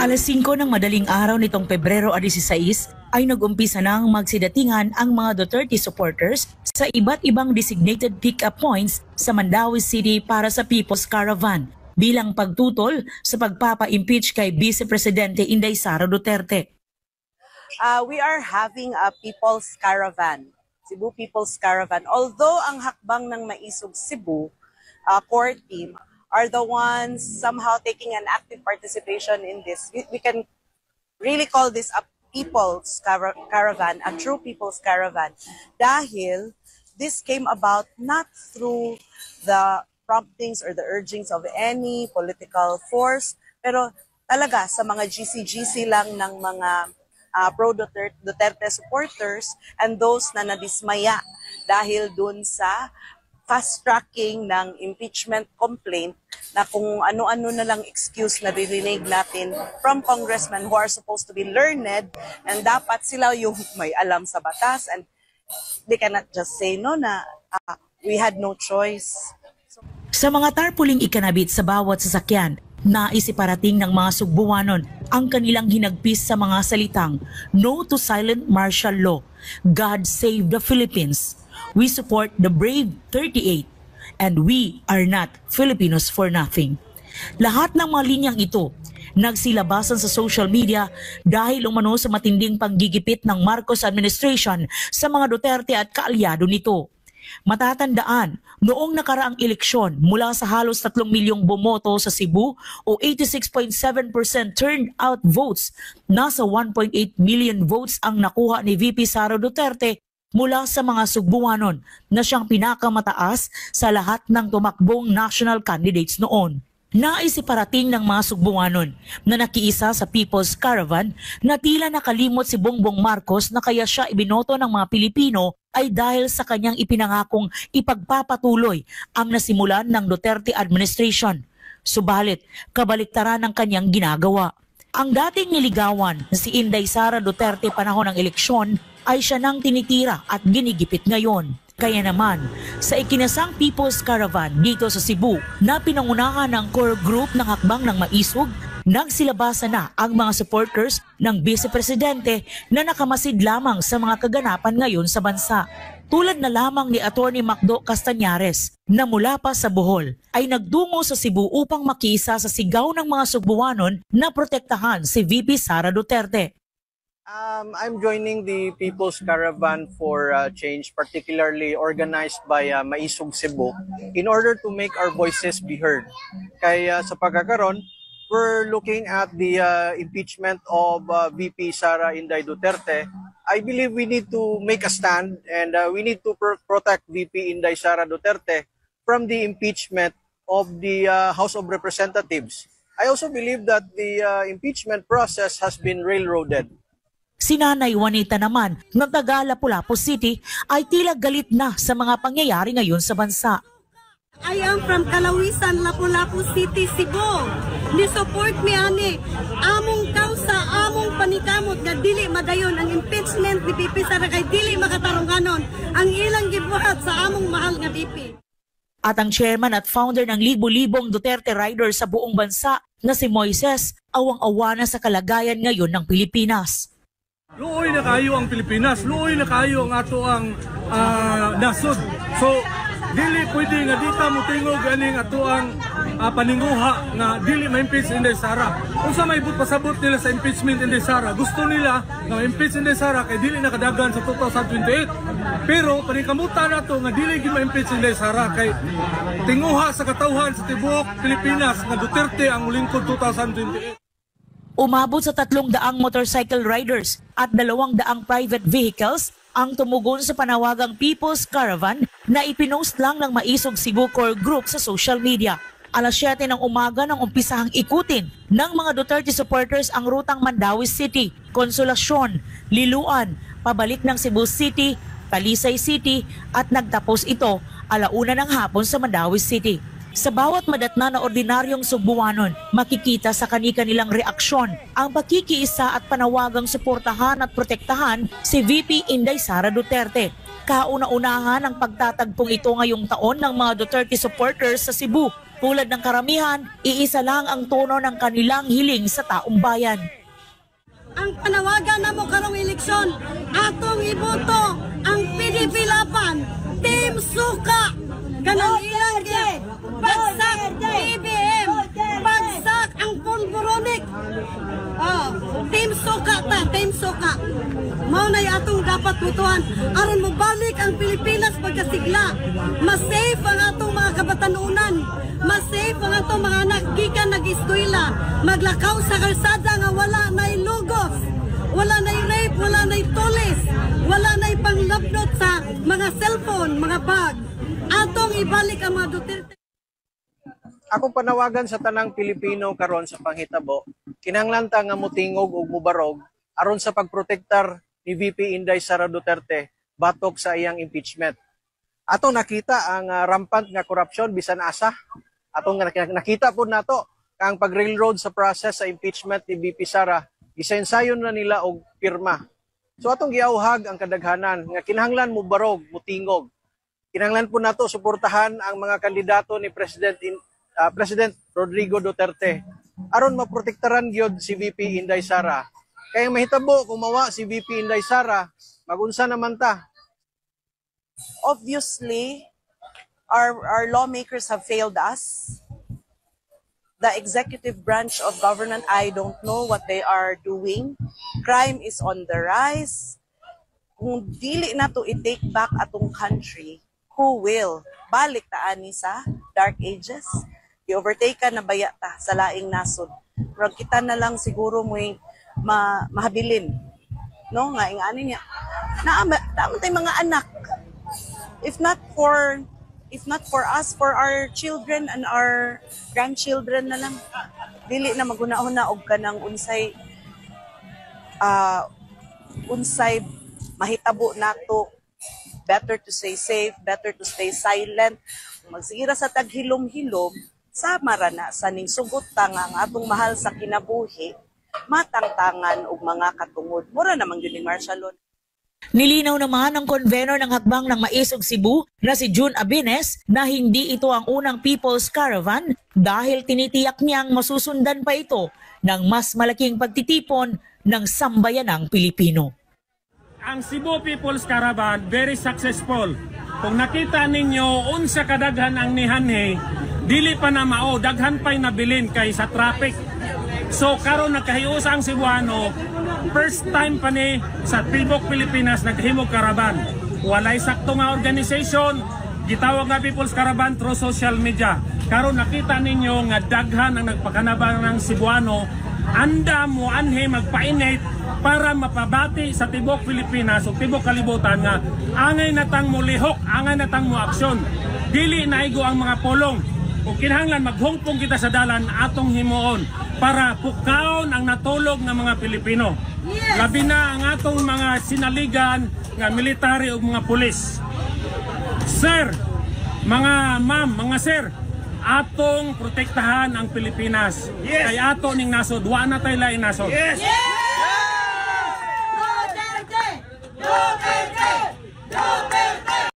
Alas 5 ng madaling araw nitong Pebrero 16 ay nag-umpisa nang magsidatingan ang mga Duterte supporters sa iba't ibang designated pick-up points sa Mandaue City para sa People's Caravan bilang pagtutol sa pagpapa-impeach kay Vice Presidente Inday Sara Duterte. We are having a People's Caravan, Cebu People's Caravan. Although ang hakbang ng Maisog Cebu core team are the ones somehow taking an active participation in this, we can really call this a People's Caravan, a true People's Caravan. Dahil this came about not through the promptings or the urgings of any political force, pero talaga sa mga GC-GC lang ng mga pro-Duterte supporters and those na nadismaya dahil dun sa fast-tracking ng impeachment complaint na kung ano-ano na lang excuse na dirinig natin from congressmen who are supposed to be learned and dapat sila yung may alam sa batas and they cannot just say no na we had no choice. Sa mga tarpuling ikanabit sa bawat sasakyan, naisiparating ng mga Sugbuanon ang kanilang hinagpis sa mga salitang No to Silent Martial Law, God Save the Philippines, We support the brave 38, and we are not Filipinos for nothing. Lahat ng mga linyang ito nagsilabasan sa social media dahil umano sa matinding panggigipit ng Marcos administration sa mga Duterte at kaalyado nito. Matatandaan, noong nakaraang eleksyon mula sa halos 3 milyong bumoto sa Cebu o 86.7% turnout votes, nasa 1.8 million votes ang nakuha ni VP Sara Duterte mula sa mga Sugbuanon na siyang pinakamataas sa lahat ng tumakbong national candidates noon. Naisiparating ng mga Sugbuanon na nakiisa sa People's Caravan na tila nakalimot si Bongbong Marcos na kaya siya ibinoto ng mga Pilipino ay dahil sa kanyang ipinangakong ipagpapatuloy ang nasimulan ng Duterte administration. Subalit, kabaliktaran ng kanyang ginagawa. Ang dating niligawan na si Inday Sara Duterte panahon ng eleksyon ay siya nang tinitira at ginigipit ngayon. Kaya naman, sa ikinasang People's Caravan dito sa Cebu na pinangunahan ng core group ng Hakbang ng Maisog, nagsilabasa na ang mga supporters ng Vice Presidente na nakamasid lamang sa mga kaganapan ngayon sa bansa. Tulad na lamang ni Atty. Macdo Castañares na mula pa sa Bohol ay nagdungo sa Cebu upang makiisa sa sigaw ng mga Sugbuanon na protektahan si VP Sara Duterte. I'm joining the People's Caravan for Change, particularly organized by Maisog Cebu, in order to make our voices be heard. Kaya sa pagkakaroon, we're looking at the impeachment of VP Sara Inday Duterte. I believe we need to make a stand and we need to protect VP Inday Sara Duterte from the impeachment of the House of Representatives. I also believe that the impeachment process has been railroaded. Si Nanay Juanita naman ng taga Lapu-Lapu City ay tila galit na sa mga pangyayari ngayon sa bansa. I am from Kalawisan, Lapu-Lapu City, Cebu. Ni-support mi ani among kausa, among panikamot nga dili madayon ang impeachment ni VP Sara kay dili makatarunganon ang ilang gibuhat sa among mahal nga VP. At ang chairman at founder ng libo-libong Duterte Riders sa buong bansa na si Moises, awang-awa na sa kalagayan ngayon ng Pilipinas. Luoy na kayo ang Pilipinas, luoy na kayo ang ato ang nasod. So, dili pwede nga dita mo tingog ganing ato ang paninguha na dili ma-impeach Inday Sara. Kung sa may pasabot nila sa impeachment Inday Sara, gusto nila na ma-impeach Inday Sara kay dili nakadagan sa 2028. Pero panikamutan nato nga dili gyud ma-impeach Inday Sara kay tinguha sa katawhan sa tibuok Pilipinas nga Duterte ang ulingkod 2028. Umabot sa 300 motorcycle riders at 200 private vehicles ang tumugon sa panawagang People's Caravan na ipinost lang ng Maisog Cebu Core Group sa social media. Alas 7 ng umaga nang umpisahang ikutin ng mga Duterte supporters ang rutang Mandaue City, Consolacion, Liloan, pabalik ng Cebu City, Talisay City at nagtapos ito 1:00 ng hapon sa Mandaue City. Sa bawat madatna na ordinaryong Sugbuanon, makikita sa kani-kanilang reaksyon ang pakikiisa at panawagang suportahan at protektahan si VP Inday Sara Duterte. Kauna-unahan ang pagtatagpong ito ngayong taon ng mga Duterte supporters sa Cebu Tulad ng karamihan, iisa lang ang tono ng kanilang hiling sa taong bayan. Ang panawagan na mo karong eleksyon, atong iboto ang PDP Laban, Team Suka, kanang ilang bagsak BBM, bagsak ang Pulboronic. Team Suka ta, Team Suka. Mao na atong dapat butuhan aron mo balik ang Pilipinas pagkasigla. Mas safe ang atong mga kabatanunan. Mas safe ang atong mga anak gikan nag-eskwela. Maglakaw sa kalsada nga wala nay lugos. Wala nay rape, wala nay tulis. Wala nay panglapnot sa mga cellphone, mga bag. Atong ibalik ang mga Duterte. Akong panawagan sa tanang Pilipino karon sa panghitabo, kinahanglan ta nga motingog ug mobarog aron sa pagprotektar ni VP Inday Sara Duterte batok sa iyang impeachment. Atong nakita ang rampant nga korupsyon bisan asa. Atong nakita po nato ang pag-railroad sa process sa impeachment ni VP Sara, gisensayon na nila og pirma. So atong giauhag ang kadaghanan nga kinahanglan mo barog, motingog. Kinahanglan po nato suportahan ang mga kandidato ni President Rodrigo Duterte aron maprotektaran gyud si VP Inday Sara. Kaya mahitabo kung mawa si VP Inday Sara, magunsa naman ta. Obviously, our lawmakers have failed us. The executive branch of government, I don't know what they are doing. Crime is on the rise. Kung dili na to i-take back atong country, who will? Balik ta ani sa dark ages. I-overtake ka na baya ta sa laing nasod. Pero kita na lang siguro mo'y mahabilin. No? Nga ingani niya. Naamon tayo mga anak. If not for us, for our children and our grandchildren na lang. Dili na magunahon na og kanang unsay mahitabo nato. Better to stay safe, better to stay silent. Kung magsigira sa taghilom-hilom, sama ra na sa ning sugot ta nga ang atong mahal sa kinabuhi, matangtangan og mga katungod. Mura namang yun ni martial law. Nilinaw naman ng convener ng Hakbang ng Maisog Cebu na si June Abines na hindi ito ang unang People's Caravan dahil tinitiyak niyang masusundan pa ito ng mas malaking pagtitipon ng sambayanang Pilipino. Ang Cebu People's Caravan very successful. Kung nakita ninyo unsa kadaghan ang nihanhe, dili pa na mao, daghan pa'y nabilin kay sa traffic. So karon nagkahiusa ang Cebuano, first time pa ni sa Tibok Pilipinas naghimog karaban. Walay sakto nga organization, gitawag nga People's Caravan through social media. Karon nakita ninyo nga daghan ang nagpakanabang ng Cebuano, anda mo anhe magpainit para mapabati sa Tibok Pilipinas o Tibok Kalibutan nga angay natang mo lihok, angay natang mo aksyon. Dili naigo ang mga polong. Kung kinahanglan maghungpong kita sa dalan atong himuon para pukaon ang natulog ng mga Pilipino. Yes. Labi na ang atong mga sinaligan nga military o mga pulis. Sir, mga ma'am, mga sir, atong protektahan ang Pilipinas. Yes. Kay ato ning nasod, wa na tayo lain nasod. Yes. Yes.